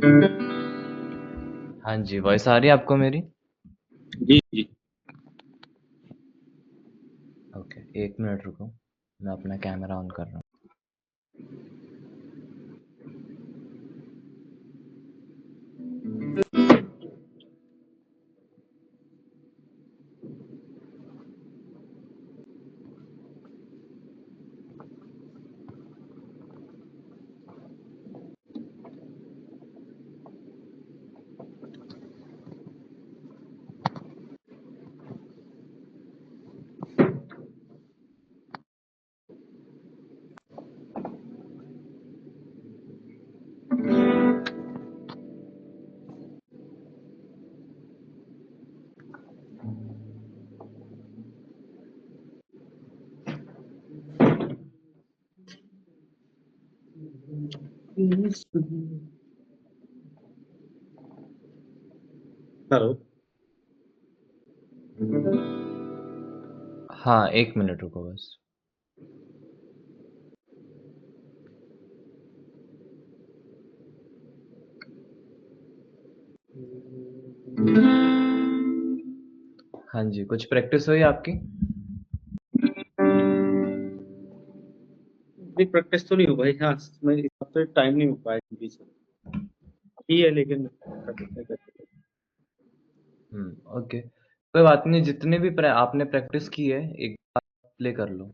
हाँ जी, वॉइस आ रही है आपको मेरी? जी जी। ओके, 1 मिनट रुको, मैं अपना कैमरा ऑन कर रहा हूँ। हेलो। हाँ, 1 मिनट रुको बस। हाँ जी, कुछ प्रैक्टिस हुई आपकी? नहीं, प्रैक्टिस तो नहीं हो भाई। हाँ, मैं इस हफ्ते टाइम नहीं हो पाया क्योंकि से ही है, लेकिन प्रैक्टिस नहीं कर सकते। ओके। कोई बात नहीं, जितने भी आपने प्रैक्टिस की है, एक बार प्ले कर लो।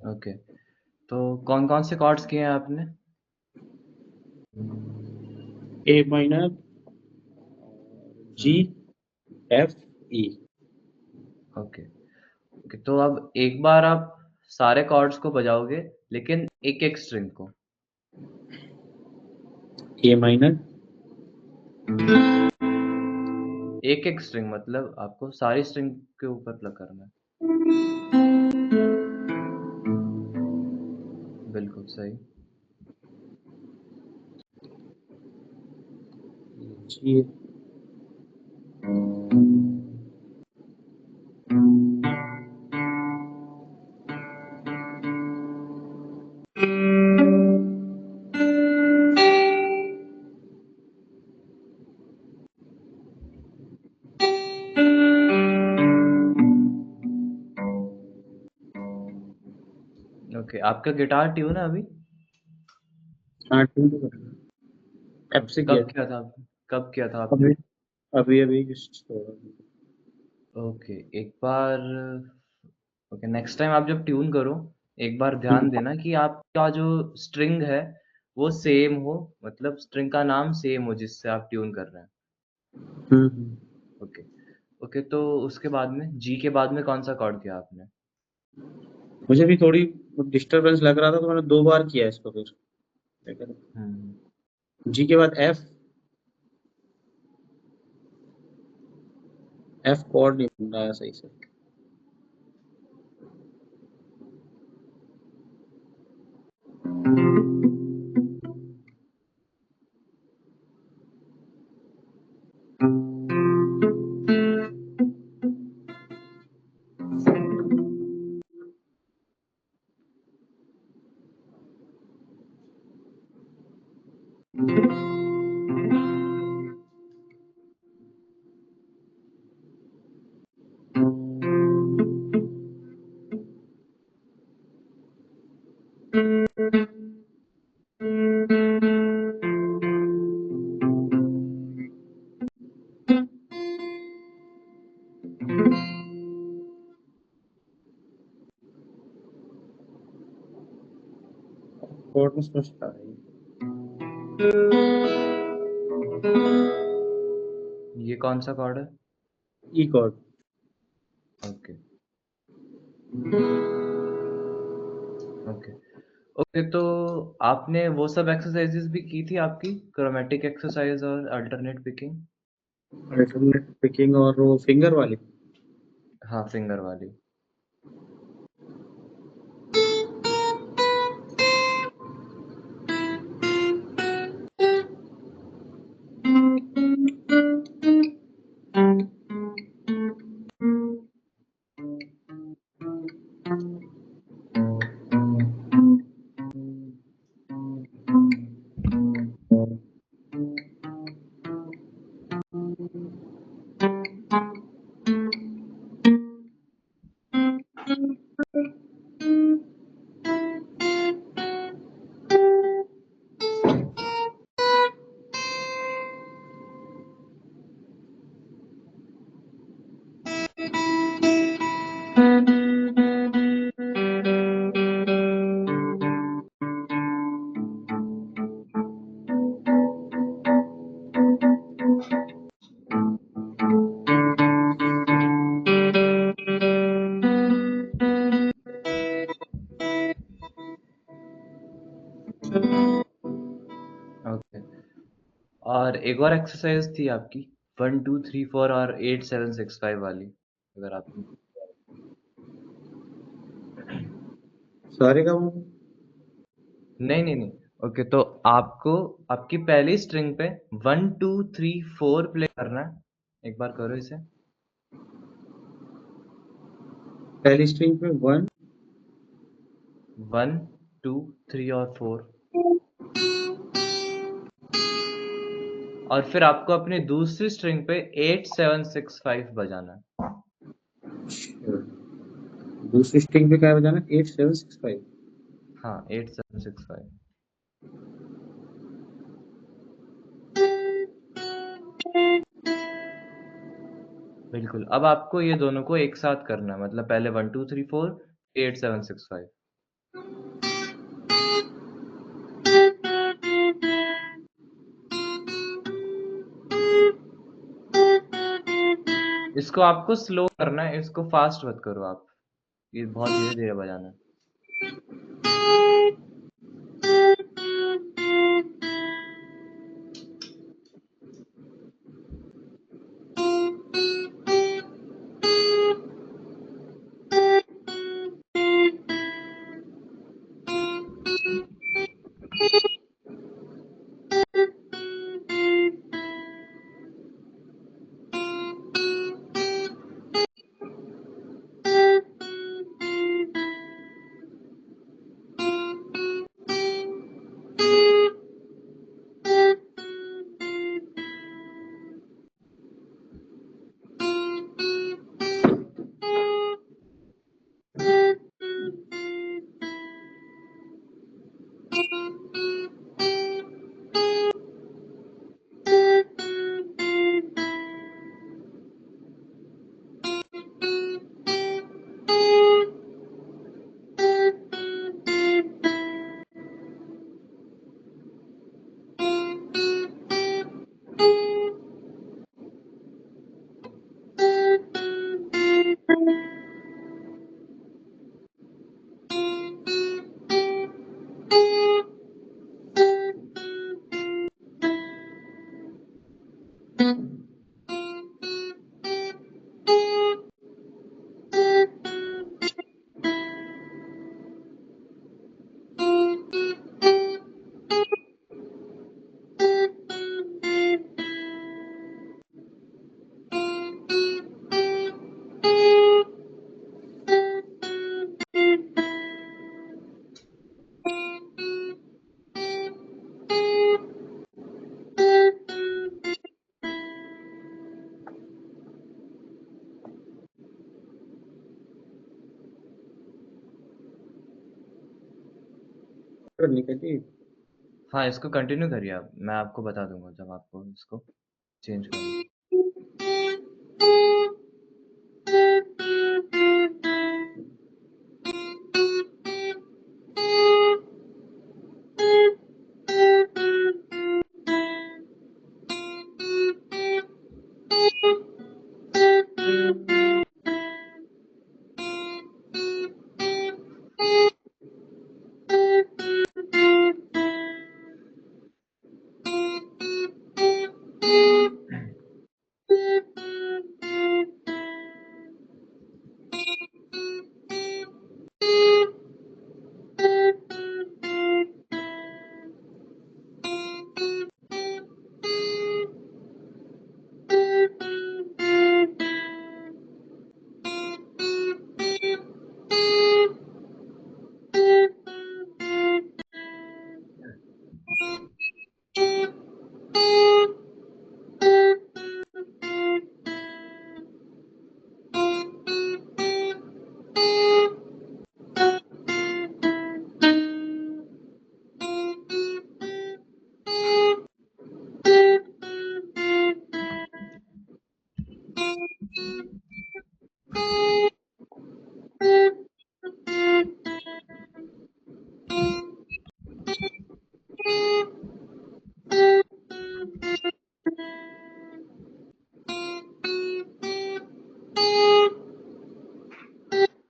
ओके। तो कौन-कौन से कॉर्ड्स किए हैं आपने? ए माइनर, जी, हुँ, एफ, ई। ओके। ओके, तो अब एक बार आप सारे कॉर्ड्स को बजाओगे, लेकिन एक-एक स्ट्रिंग को। ए माइनर, एक-एक स्ट्रिंग मतलब आपको सारी स्ट्रिंग के ऊपर प्लग करना है। बिल्कुल सही। जी। ओके, आपका गिटार ट्यून है अभी? हाँ, ठीक है। एफ ओके, से किया था। कब किया था आपने? अभी अभी अभी just छोड़ा। ओके, एक बार ओके, नेक्स्ट टाइम आप जब ट्यून करो, एक बार ध्यान हम्म, देना कि आपका जो स्ट्रिंग है, वो सेम हो, मतलब स्ट्रिंग का नाम सेम हो जिससे आप ट्यून कर रहे हैं। हम्म। ओके, ओके, तो उसके बाद में जी के बाद में कौन-सा कॉर्ड किया आपने? मुझे भी थोड़ी डिस्टरबेंस लग रहा था, तो मैंने 2 बार किया इसको फिर। लेकिन हुँ, जी के बाद एफ। एफ कॉर्ड नहीं बन रहा है सही से। कोड में समझता है ये कौन सा कॉर्ड है? ई कोड। Okay okay okay. तो आपने वो सब एक्सरसाइजेस भी की थी आपकी, क्रोमेटिक एक्सरसाइज और अल्टरनेट पिकिंग? अल्टरनेट पिकिंग और वो फिंगर वाली। हाँ, फिंगर वाली। ओके। और एक और एक्सरसाइज थी आपकी 1 2 3 4 और 8 7 6 5 वाली, अगर आपने। सारे का नहीं नहीं नहीं। ओके, तो आपको आपकी पहली स्ट्रिंग पे 1 2 3 4 प्ले करना है। एक बार करो इसे। पहली स्ट्रिंग पे 1 1 2 3 और 4। और फिर आपको अपनी दूसरी स्ट्रिंग पे 8 7 6 5 बजाना है। दूसरी स्ट्रिंग पे क्या बजाना 8765। हाँ, 8 7 6 5। बिल्कुल। अब आपको ये दोनों को एक साथ करना है, मतलब पहले 1 2 3 4 8 7 6 5। इसको आपको स्लो करना है, इसको फास्ट मत करो आप। ये बहुत धीरे धीरे बजाना है। करनी कहती। हाँ, इसको कंटिन्यू करिए आप, मैं आपको बता दूंगा जब आपको इसको चेंज करना है।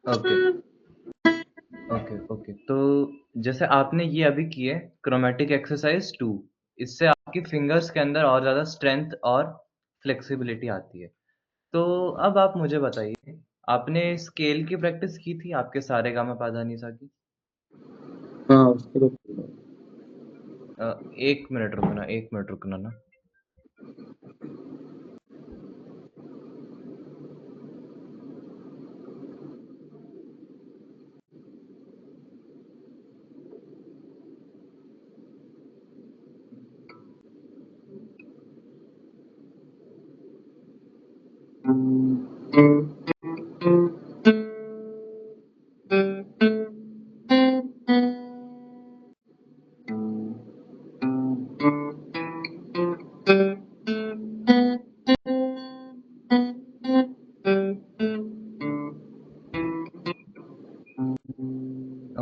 Okay, okay, okay. तो जैसे आपने ये अभी की है क्रोमैटिक एक्सरसाइज़ 2, इससे आपकी फिंगर्स के अंदर और ज़्यादा स्ट्रेंथ और फ्लेक्सिबिलिटी आती है। तो अब आप मुझे बताइए, आपने स्केल की प्रैक्टिस की थी आपके सारेगामापाधानीसा की? हाँ, उसके तो 1 मिनट रुकना, 1 मिनट रुकना ना।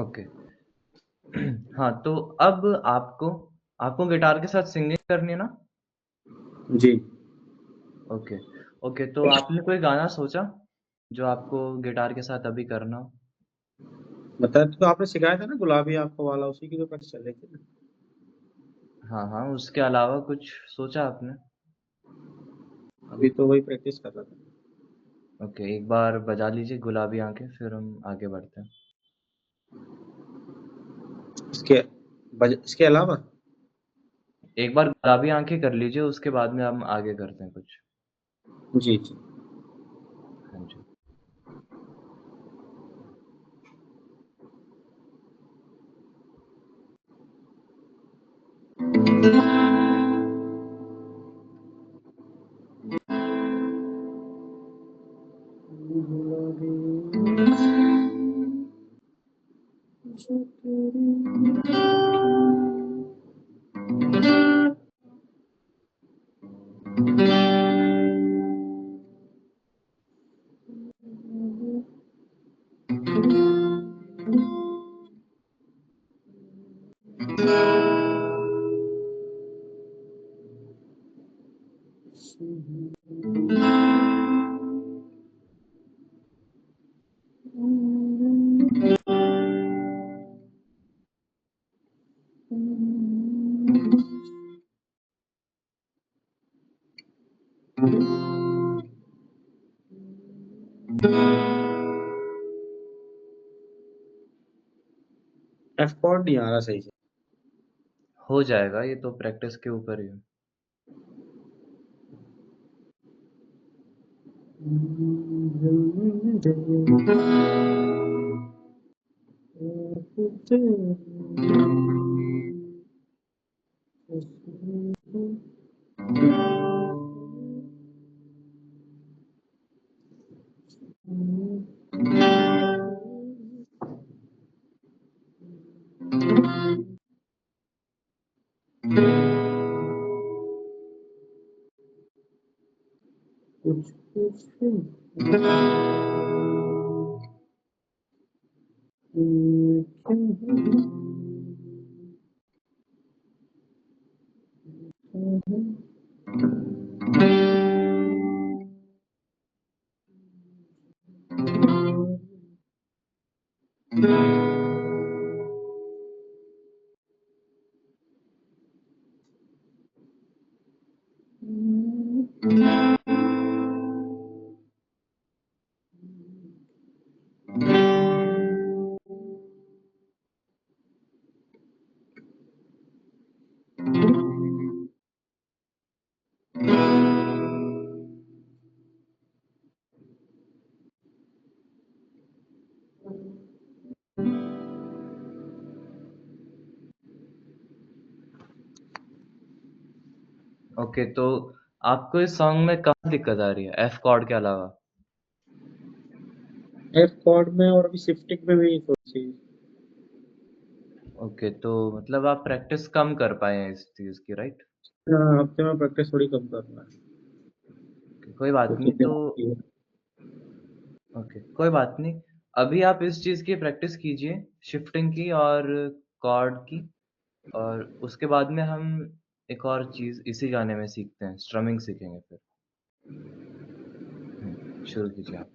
ओके। हाँ, तो अब आपको आपको गिटार के साथ सिंगिंग करनी है ना? जी। Okay, okay. तो आपने कोई गाना सोचा, जो आपको गिटार के साथ अभी करना हो? बताया तो आपने सिखाया था ना गुलाबी आंखों वाला, उसी की तो प्रैक्टिस चल रही थी ना। हाँ, हाँ, उसके अलावा कुछ सोचा आपने? अभी तो वही प्रैक्टिस कर रहा था। ओके, एक बार बजा लीजिए गुलाबी आँखें, फिर हम आगे बढ़ते हैं। इसके इसके अलावा एक बार गुलाबी आँखें कर लीजिए, उसके बाद में हम आगे करते हैं कुछ। जी, जी। हाँ जी। एफ कॉर्ड नहीं आ रहा सही से। हो जाएगा, ये तो प्रैक्टिस के ऊपर ही है। कुछ कुछ ओके, तो आपको इस सॉन्ग में कहाँ दिक्कत आ रही है, एफ कॉर्ड के अलावा? एफ कॉर्ड में और अभी शिफ्टिंग में भी थोड़ी सी। ओके, तो मतलब आप प्रैक्टिस कम कर पाए हैं इस चीज़ की, राइट? हफ्ते में प्रैक्टिस थोड़ी कम करना है। कोई बात तो नहीं, कितने तो बाकी है? ओके, कोई बात नहीं। अभी आप इस चीज़ की प्रैक्टिस कीजिए, शिफ्टिंग की और कॉर्ड की, और उसके बाद में हम एक और चीज़ इसी गाने में सीखते हैं, स्ट्रमिंग सीखेंगे फिर। शुरू कीजिए आप।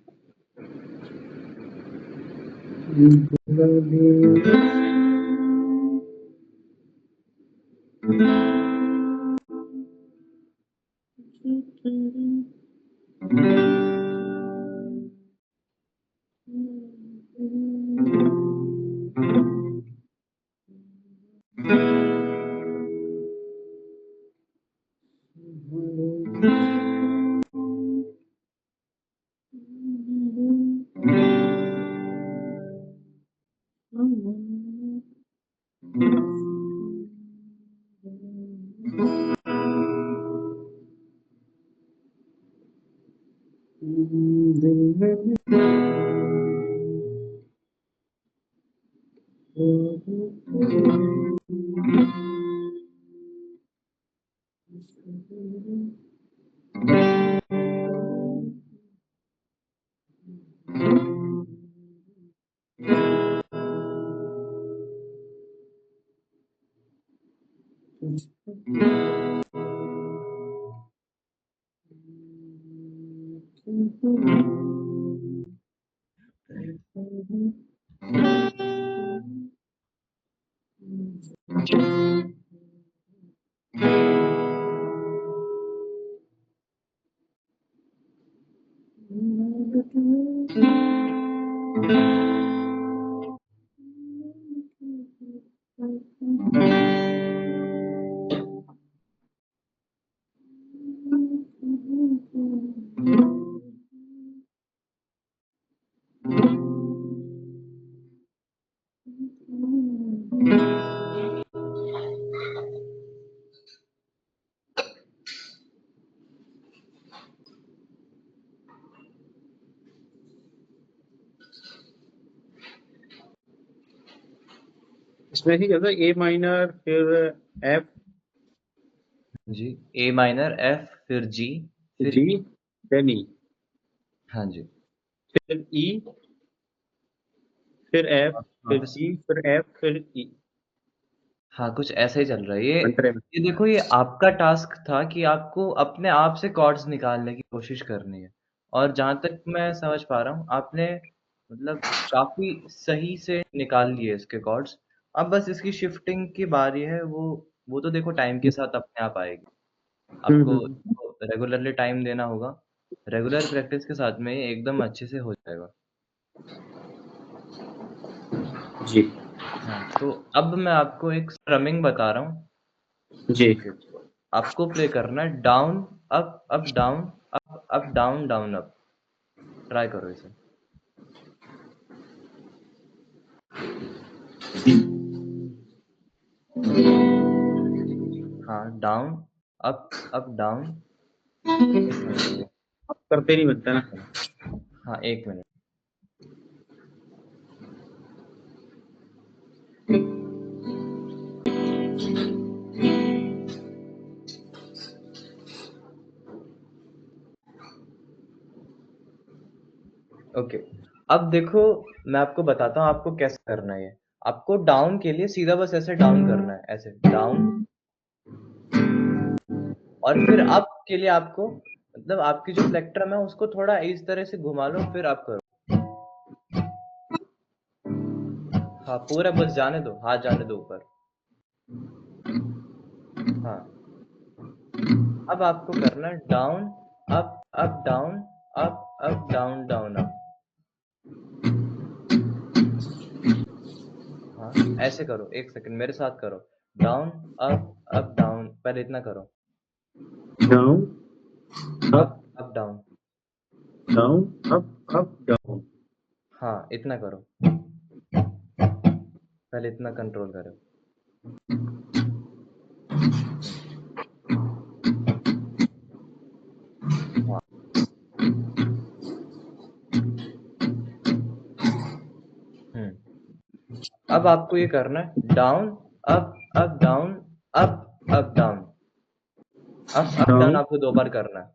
इसमें ही जैसे ए माइनर फिर एफ जी, ए माइनर, एफ, फिर जी, फिर जी ई। देन ई, हाँ जी। फिर ई, फिर एफ, फिर वापस। जी, फिर एफ, फिर ई। हाँ, कुछ ऐसा ही चल रहा है। मंत्रे में। ये देखो, ये आपका टास्क था कि आपको अपने आप से कॉर्ड्स निकालने की कोशिश करनी है। और जहाँ तक मैं समझ पा रहा हूँ, आपने मतलब काफ़ी सही से निकाल लिए इसके कॉर्ड्स। अब बस इसकी शिफ्टिंग की बारी है, वो तो देखो टाइम के साथ अपने आप आएगी। आपको हम्म। रेगुलरली टाइम देना होगा। रेगुलर प्रैक्टिस के साथ में ये एकदम अच्छे से हो जाएगा। जी हाँ, तो अब मैं आपको एक स्ट्रमिंग बता रहा हूँ। जी। ओके, तो आपको प्ले करना है down, up, up, down, up, up, down, down, up. Try करो इसे। हाँ, डाउन, अप, डाउन। 1 मिनट रुकिए। करते नहीं बनता 1 ना। मिनट। हाँ, 1 मिनट। ओके, अब देखो, मैं आपको बताता हूँ आपको कैसे करना है ये। आपको डाउन के लिए सीधा बस ऐसे डाउन करना है, ऐसे डाउन। और फिर अप के लिए आपको मतलब आपकी जो प्लेक्ट्रम है उसको थोड़ा इस तरह से घुमा लो, फिर अप करो। हाँ, पूरा बस जाने दो, हाथ जाने दो ऊपर। हाँ, अब आपको करना है down, up, up, down, up, up, down, down, up. हाँ, ऐसे करो, 1 सेकंड मेरे साथ करो। डाउन, अप, डाउन, पहले इतना करो। Down up up, down. Down up down. हाँ, इतना करो। पहले इतना कंट्रोल करो। हुँ, हाँ। हुँ। अब आपको ये करना है down, up, down, up, down. Up, down down आपको 2 बार करना है।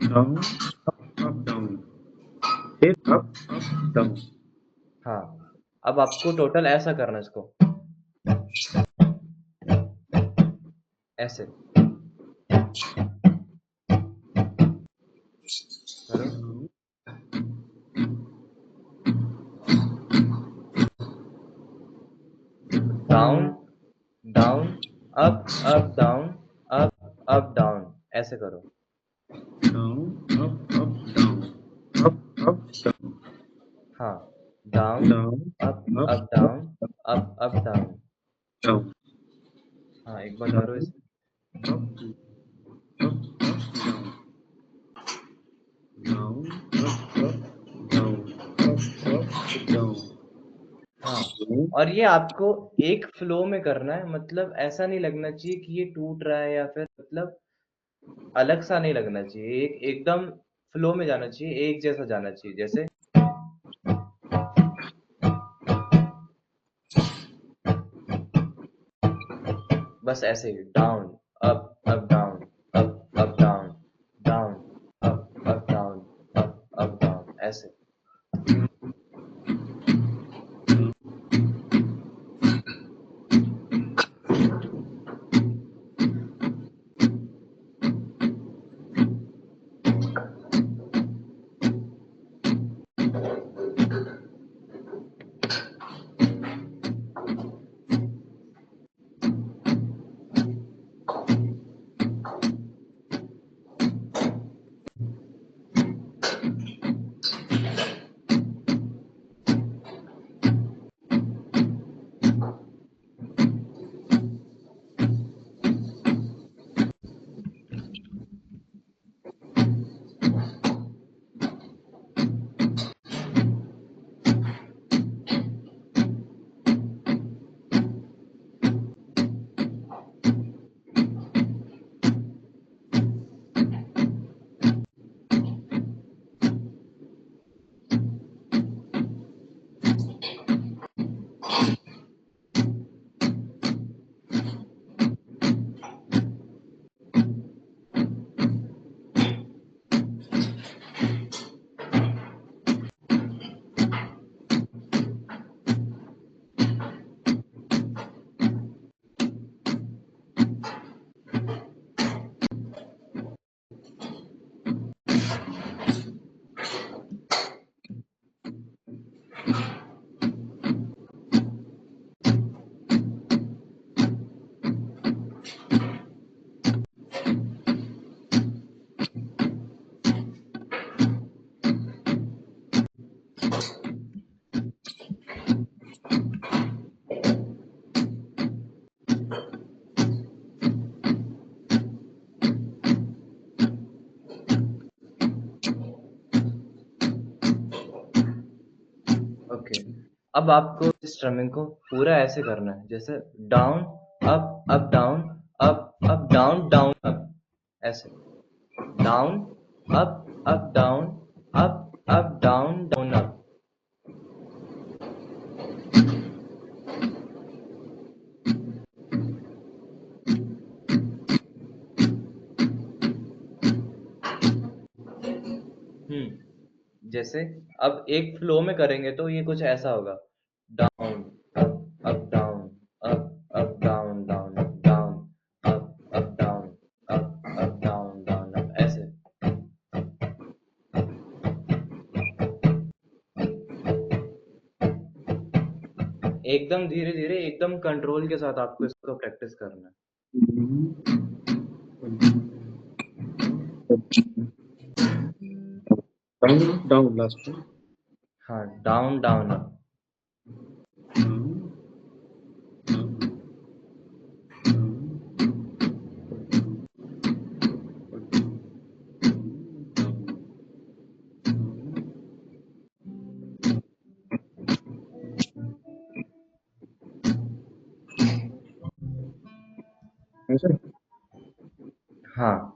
डाउन अप डाउन, फिर अप डाउन। हाँ, अब आपको टोटल ऐसा करना है इसको, ऐसे करो। Up up down, up up down, ऐसे करो। Down up up down, up up down, हाँ, down down up up up down, up up down. Down, हाँ, एक बार दोहराओ इसे। Up up down, down up down, up down. हाँ, और ये आपको एक फ्लो में करना है, मतलब ऐसा नहीं लगना चाहिए कि ये टूट रहा है या फिर मतलब अलग सा नहीं लगना चाहिए, एक एकदम फ्लो में जाना चाहिए, एक जैसा जाना चाहिए। जैसे बस ऐसे ही down, up down, up down, down, up down, up down, ऐसे। ओके, अब आपको इस स्ट्रमिंग को पूरा ऐसे करना है, जैसे down, up down, up down, down up, ऐसे। Down, up down, up down, down up. जैसे अब एक फ्लो में करेंगे तो ये कुछ ऐसा होगा, down, up down, up down, down up, down, up down, up down, down up, ऐसे। एकदम धीरे-धीरे, एकदम कंट्रोल के साथ आपको इसको प्रैक्टिस करना डाउन डाउन लास्ट में, है। हाँ, डाउन, डाउन अप। ऐसे। हाँ,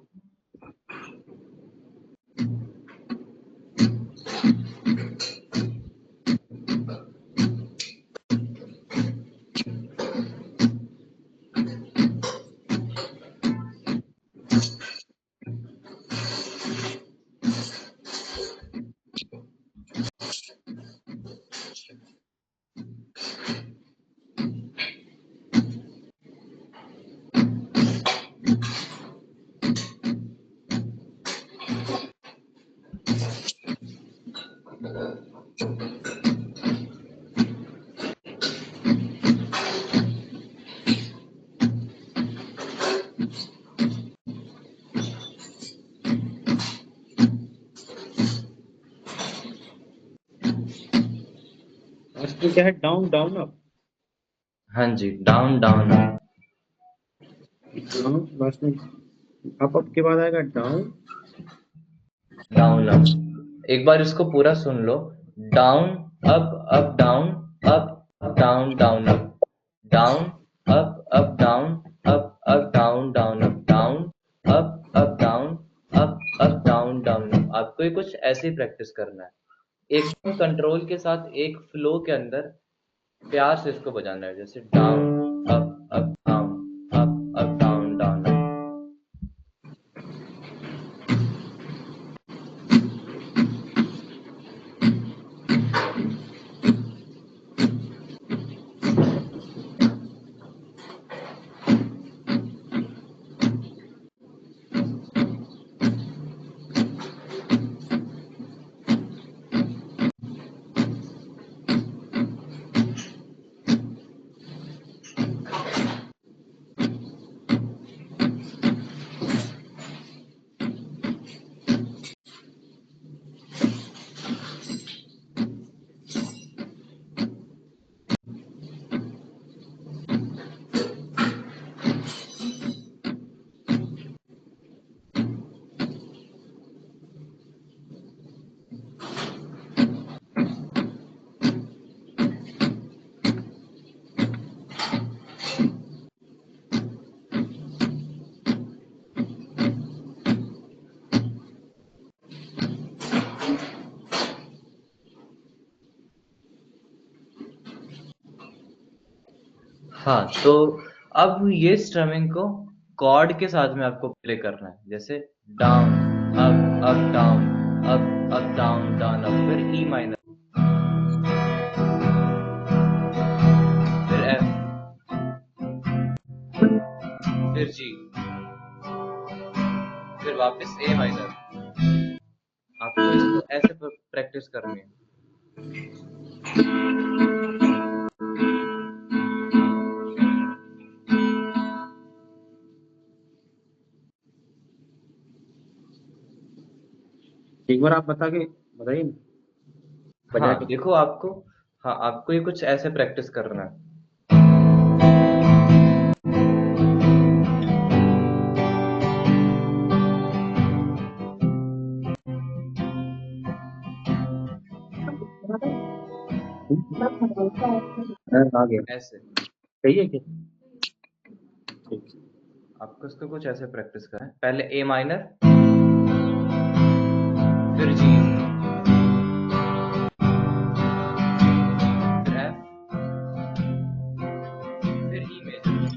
लास्ट में क्या है, डाउन डाउन अप। हाँ जी, down down up. Down last में, अप के बाद आएगा डाउन। Down up. एक बार इसको पूरा सुन लो। Down up up down, up down down up, down up down, up down down up, down up down, up down down up. आपको ये कुछ ऐसे ही प्रैक्टिस करना है, एकदम कंट्रोल के साथ, एक फ्लो के अंदर प्यार से इसको बजाना है, जैसे down up down, up down down up. हाँ, तो अब ये स्ट्रमिंग को कॉर्ड के साथ में आपको प्ले करना है, जैसे down up down, up down down up, फिर ई माइनर, फिर एफ, फिर जी, फिर वापस ए माइनर। आपको इसको ऐसे प्रैक्टिस करनी है। एक बार आप बताइए ना, बजा हाँ, के। देखो आपको, हाँ, आपको ये कुछ ऐसे प्रैक्टिस करना है। आ गया। ऐसे सही है क्या? ठीक। आपको इसको कुछ ऐसे प्रैक्टिस करना है। पहले ए माइनर, फिर जी, फिर एफ, फिर ई मेजर,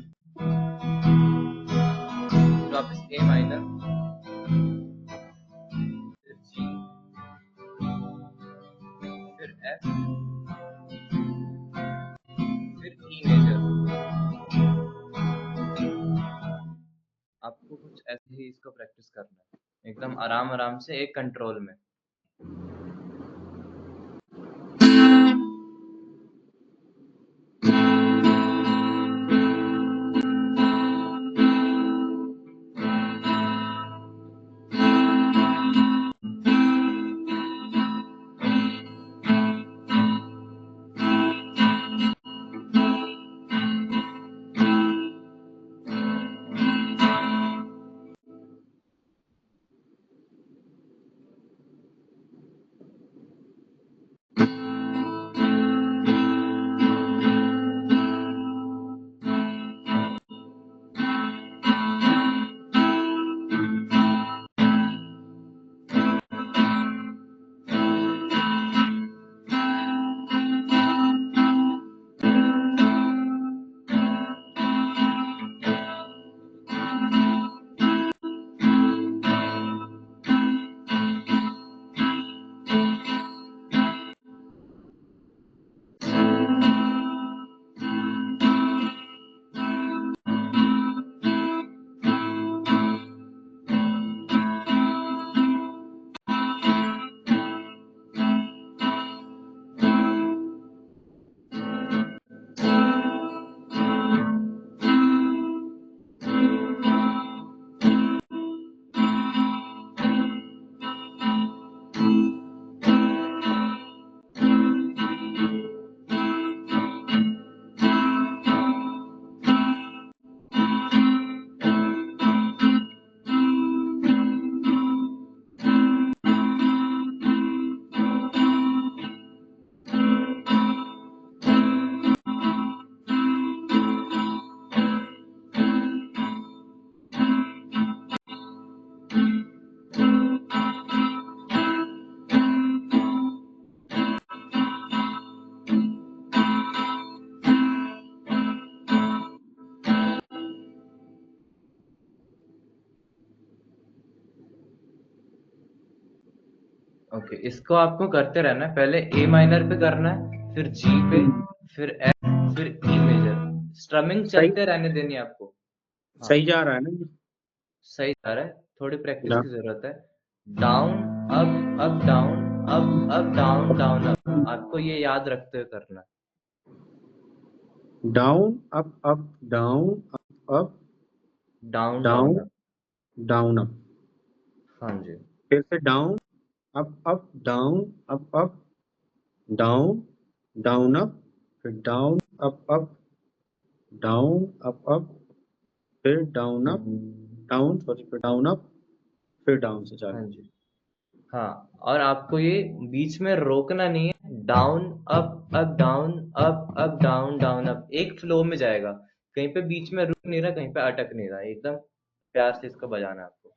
फिर वापस ए माइनर, फिर जी, फिर एफ, फिर ई मेजर। आपको कुछ ऐसे ही इसको प्रैक्टिस करना है, एकदम आराम आराम से, एक कंट्रोल में। ओके, इसको आपको करते रहना है। पहले ए माइनर पे करना है, फिर जी पे, फिर एफ, फिर ई मेजर। स्ट्रमिंग सही चलते रहने देनी है आपको। हाँ, सही जा रहा है ना ये? सही जा रहा है, थोड़ी प्रैक्टिस डा- की जरूरत है। Down, up, up, down, up, down, down, up. आपको ये याद रखते हुए करना है। Down up up down up down, down, down up. Down up, हाँ जी। फिर से down up down up down down up, फिर डाउन अप डाउन अप, फिर डाउन अप डाउन, सॉरी, फिर डाउन अप, फिर डाउन से हाँ चालू। जी। हाँ, और आपको ये बीच में रोकना नहीं है। Down, up, down, up, down, down, up. एक फ्लो में जाएगा। कहीं पे बीच में रुक नहीं रहा, कहीं पे अटक नहीं रहा। एकदम प्यार से इसको बजाना है आपको।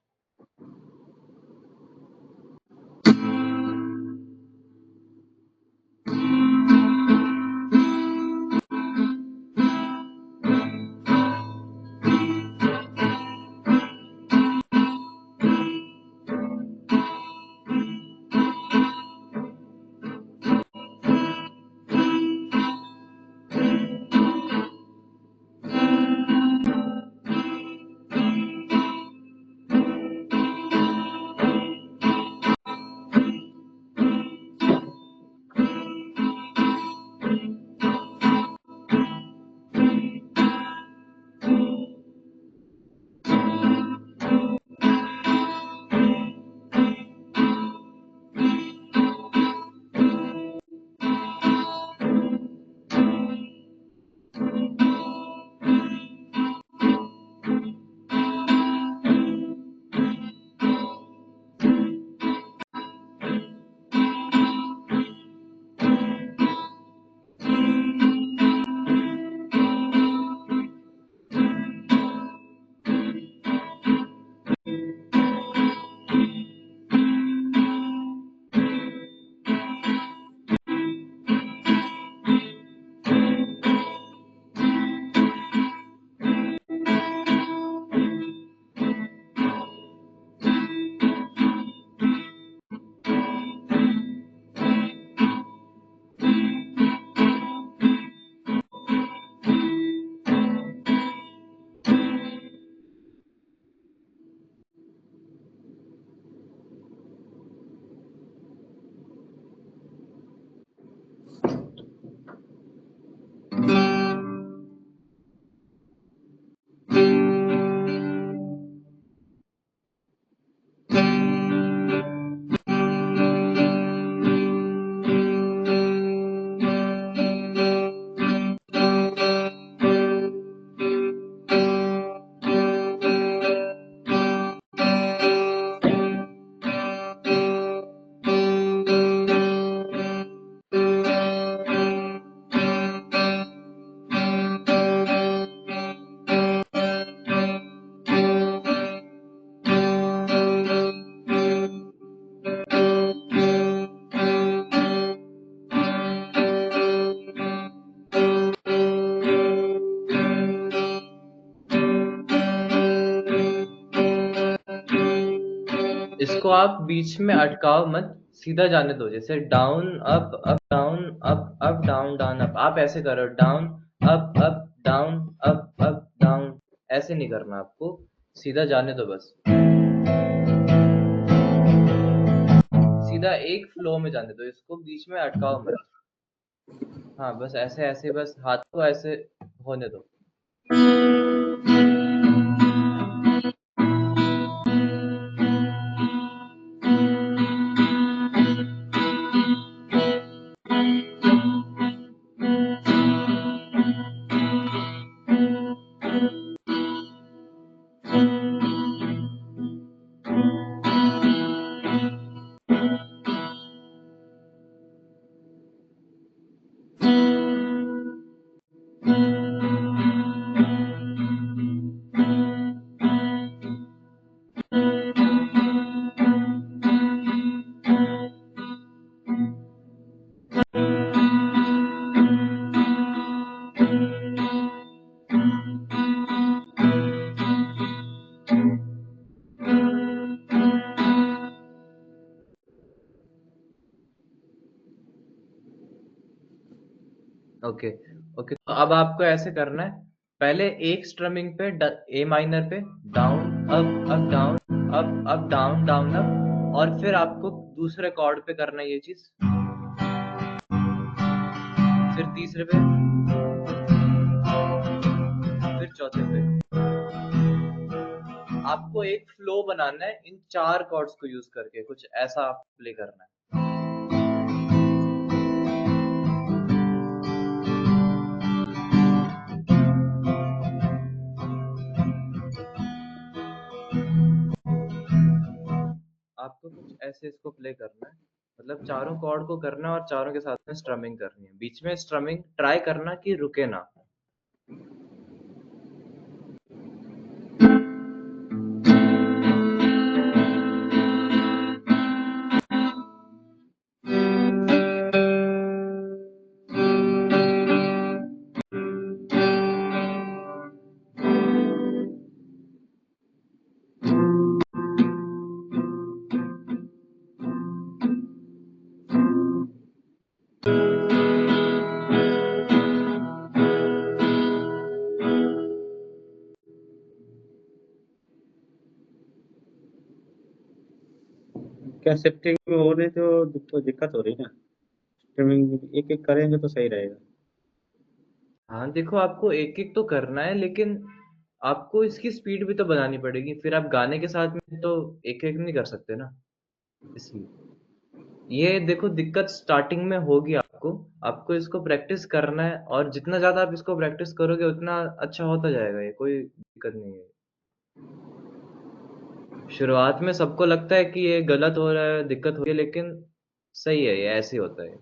इसको आप बीच में अटकाओ मत, सीधा जाने दो। जैसे down, up, down, up, down, down, up. आप ऐसे करो, down, up, down, up, down. ऐसे नहीं करना आपको, सीधा जाने दो बस। सीधा एक फ्लो में जाने दो, इसको बीच में अटकाओ मत। हाँ, बस ऐसे ऐसे, बस हाथ को ऐसे होने दो। ओके ओके, तो अब आपको ऐसे करना है, पहले एक स्ट्रमिंग पे ए माइनर पे down up up down up down down up, और फिर आपको दूसरे कॉर्ड पे करना है ये चीज, फिर तीसरे पे, फिर चौथे पे। आपको एक फ्लो बनाना है इन चार कॉर्ड्स को यूज करके, कुछ ऐसा आप प्ले करना है। आपको कुछ ऐसे इसको प्ले करना है, मतलब चारों कॉर्ड को करना है और चारों के साथ में स्ट्रमिंग करनी है, बीच में स्ट्रमिंग ट्राई करना कि रुके ना। क्या शिफ्टिंग में हो रही तो दिक्कत हो रही ना। शिफ्टिंग एक एक करेंगे तो सही रहेगा। हाँ देखो, आपको एक एक तो करना है, लेकिन आपको इसकी स्पीड भी तो बनानी पड़ेगी, फिर आप गाने के साथ में तो एक एक नहीं कर सकते ना, इसलिए ये देखो दिक्कत स्टार्टिंग में होगी आपको। आपको इसको प्रैक्टिस करना है, और जितना ज्यादा आप इसको प्रैक्टिस करोगे उतना अच्छा होता जाएगा, ये कोई दिक्कत नहीं है। शुरुआत में सबको लगता है कि ये गलत हो रहा है, दिक्कत हो रही है, लेकिन सही है, ये ऐसे ही होता है।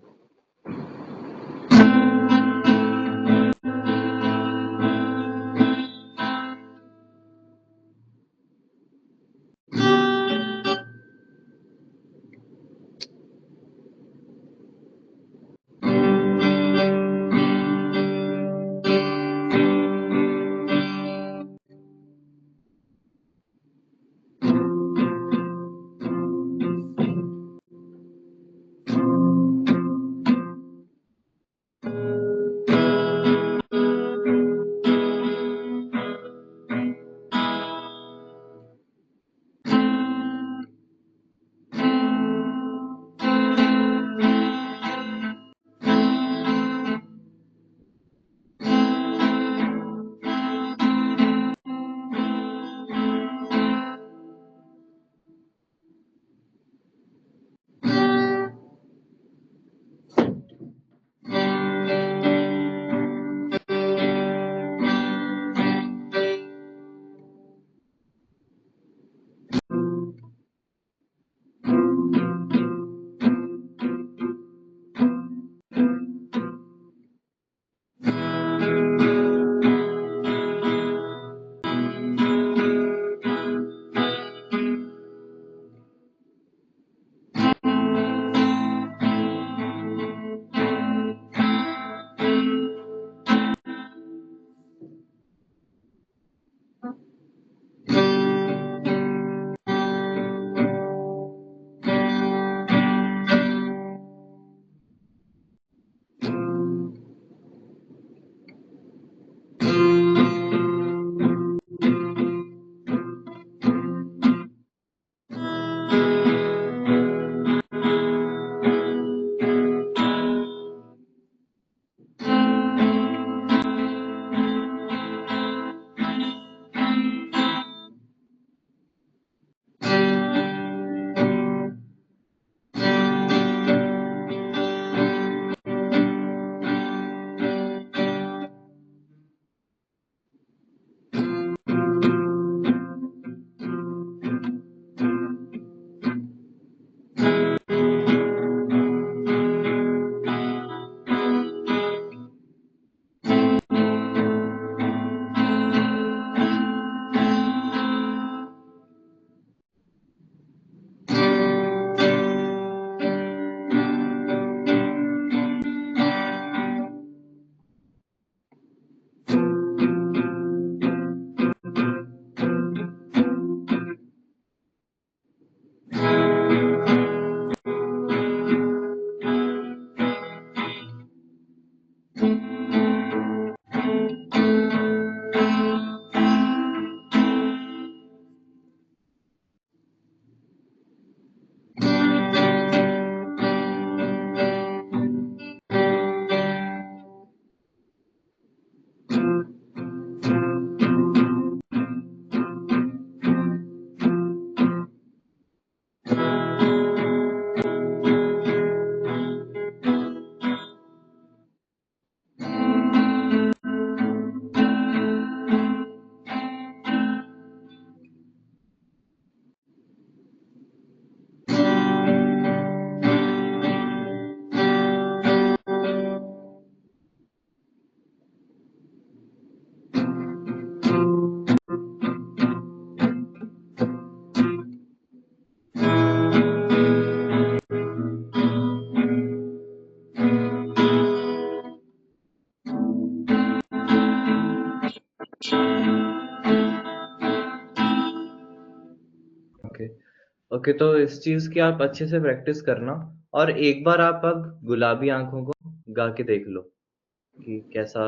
ओके, तो इस चीज़ की आप अच्छे से प्रैक्टिस करना और एक बार आप अब गुलाबी आँखों को गा के देख लो कि कैसा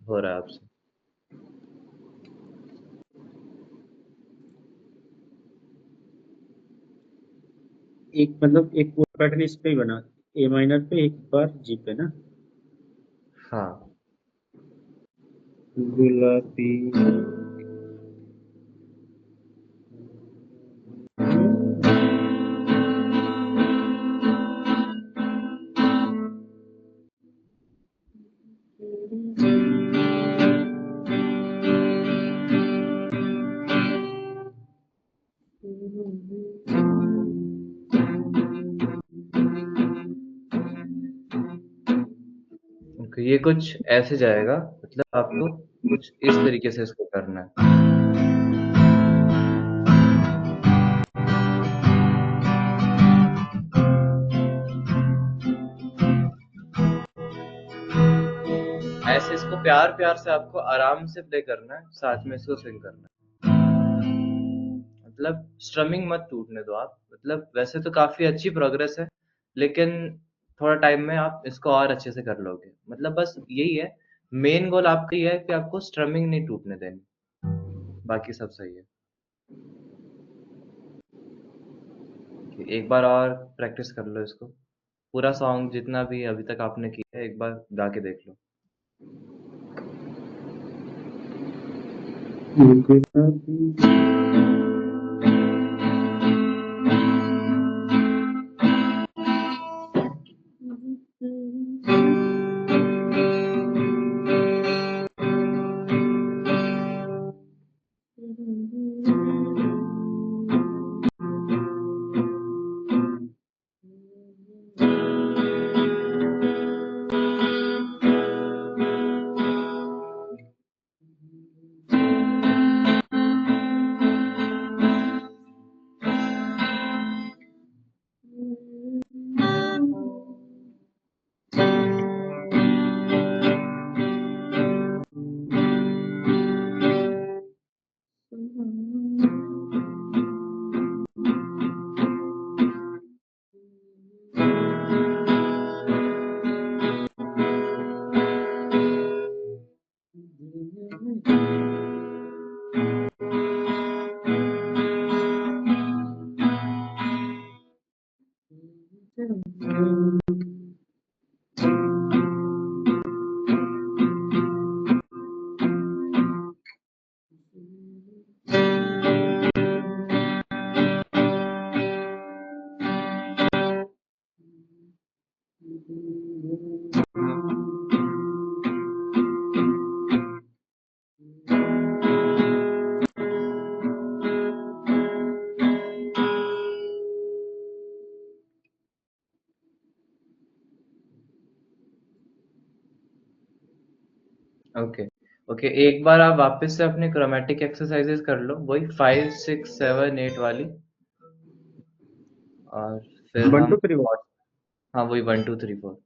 हो रहा है आपसे। एक मतलब एक वो पैटर्न इस पे ही बना, ए माइनर पे एक बार जी पे ना। हाँ। गुलाबी ओके, ये कुछ ऐसे जाएगा, मतलब आपको कुछ इस तरीके से इसको करना है। ऐसे इसको प्यार-प्यार से आपको आराम से प्ले करना है, साथ में इसको स्विंग करना है। मतलब स्ट्रमिंग मत टूटने दो आप, मतलब वैसे तो काफ़ी अच्छी प्रोग्रेस है, लेकिन थोड़ा टाइम में आप इसको और अच्छे से कर लोगे। मतलब बस यही है, मेन गोल आपका ये है कि आपको स्ट्रमिंग नहीं टूटने देनी, बाकी सब सही है। कि एक बार और प्रैक्टिस कर लो इसको। पूरा सॉन्ग जितना भी अभी तक आपने किया है, एक बार गा के देख लो। गुलाबी ओके, ओके, एक बार आप वापस से अपने क्रोमैटिक एक्सरसाइज़ेज़ कर लो, वही 5, 6, 7, 8 वाली और फिर वन हम टू थ्री कॉर्ड हाँ, वही 1, 2, 3, 4।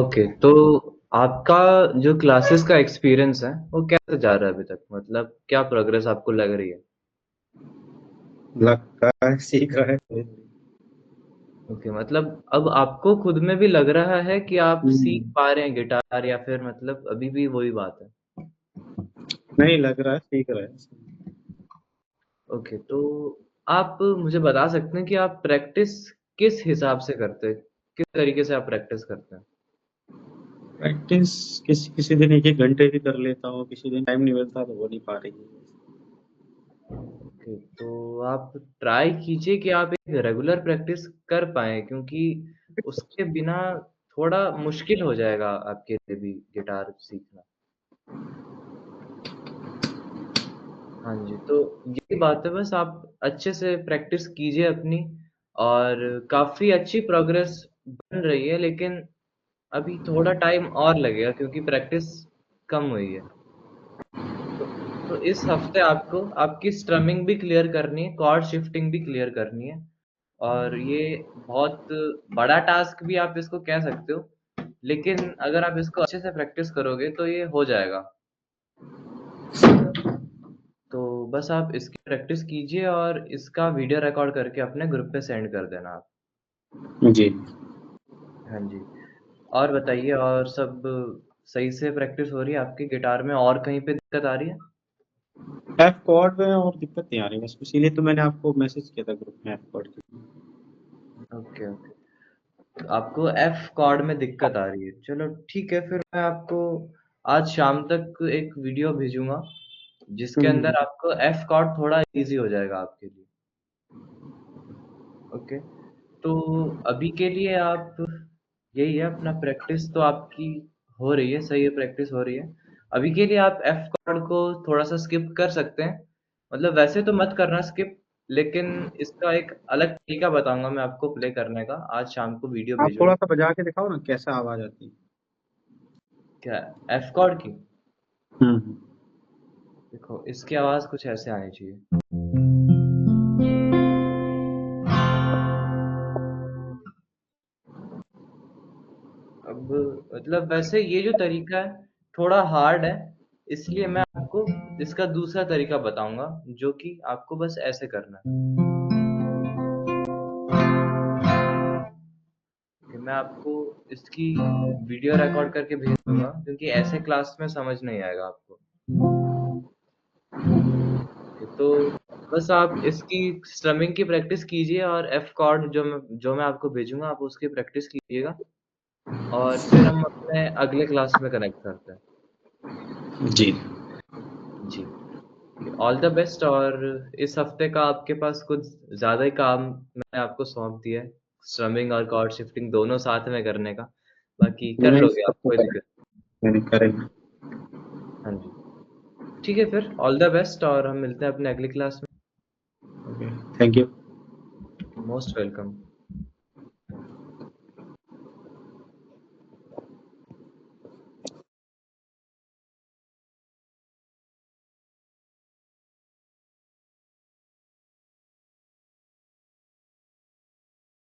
ओके, तो आपका जो क्लासेस का एक्सपीरियंस है, वो कैसे जा रहा है अभी तक? मतलब क्या प्रोग्रेस आपको लग रही है? लगता है सीख रहा है। ओके, मतलब अब आपको खुद में भी लग रहा है कि आप सीख हम्म, पा रहे हैं गिटार, या फिर मतलब अभी भी वही बात है? नहीं लग रहा है सीख रहा है। ओके, तो आप मुझे बता सकते हैं कि आप प्रैक्टिस किस हिसाब से करते हैं? किस तरीके से आप प्रैक्टिस करते हैं? प्रैक्टिस किसी किसी दिन एक एक घंटे की कर लेता हूँ, किसी दिन टाइम नहीं मिलता तो हो नहीं पा रही है। ओके, तो आप ट्राई कीजिए कि आप एक रेगुलर प्रैक्टिस कर पाएँ, क्योंकि उसके बिना थोड़ा मुश्किल हो जाएगा आपके लिए भी गिटार सीखना। हाँ जी, तो यही बात है, बस आप अच्छे से प्रैक्टिस कीजिए अपनी, और काफ़ी अच्छी प्रोग्रेस बन रही है, लेकिन अभी थोड़ा टाइम और लगेगा क्योंकि प्रैक्टिस कम हुई है। तो तो इस हफ्ते आपको आपकी स्ट्रमिंग भी क्लियर करनी है, कॉर्ड शिफ्टिंग भी क्लियर करनी है, और ये बहुत बड़ा टास्क भी आप इसको कह सकते हो, लेकिन अगर आप इसको अच्छे से प्रैक्टिस करोगे तो ये हो जाएगा। तो बस आप इसकी प्रैक्टिस कीजिए और इसका वीडियो रिकॉर्ड करके अपने ग्रुप पे सेंड कर देना आप। जी। हाँ जी। और बताइए, और सब सही से प्रैक्टिस हो रही है आपकी गिटार में, और कहीं पे दिक्कत आ रही है? एफ कॉर्ड में और दिक्कत नहीं आ रही, बस इसीलिए तो मैंने आपको मैसेज किया था ग्रुप में एफ कॉर्ड की। Okay, okay. तो आपको एफ कॉर्ड में दिक्कत आ रही है। चलो ठीक है, फिर मैं आपको आज शाम तक एक वीडियो भेजूँगा, जिसके हम्म, अंदर आपको एफ कॉर्ड थोड़ा ईज़ी हो जाएगा आपके लिए। ओके। तो अभी के लिए आप, यही है अपना प्रैक्टिस तो आपकी हो रही है, सही है, प्रैक्टिस हो रही है। अभी के लिए आप एफ कॉर्ड को थोड़ा-सा स्किप कर सकते हैं। मतलब वैसे तो मत करना स्किप, लेकिन इसका एक अलग तरीका बताऊँगा मैं आपको प्ले करने का, आज शाम को वीडियो आप थोड़ा भेजूँगा। सा बजा के दिखाओ ना कैसा आवाज आती है। क्या एफ कॉर्ड की? हम्म। देखो, इसकी आवाज़ कुछ ऐसे आनी चाहिए। अब मतलब वैसे ये जो तरीका है, थोड़ा हार्ड है, इसलिए मैं आपको इसका दूसरा तरीका बताऊँगा, जो कि आपको बस ऐसे करना है। कि मैं आपको इसकी वीडियो रिकॉर्ड करके भेज दूँगा, क्योंकि ऐसे क्लास में समझ नहीं आएगा आपको। तो बस आप इसकी स्ट्रमिंग की प्रैक्टिस कीजिए, और एफ कॉर्ड जो मैं आपको भेजूँगा, आप उसकी प्रैक्टिस कीजिएगा, और फिर हम अपने अगले क्लास में कनेक्ट करते हैं। जी। जी। ऑल द बेस्ट, और इस हफ्ते का आपके पास कुछ ज़्यादा ही काम मैंने आपको सौंप दिया है, स्ट्रमिंग और कॉर्ड शिफ्टिंग दोनों साथ में करने का। बाकी कर नहीं लोगे सब आप, तो कोई करें, दिक्कत। मैंने करेंगे। हाँ जी। ठीक है, फिर ऑल द बेस्ट, और हम मिलते हैं अपने अगली क्लास ओके, थैंक यू। में। Most welcome.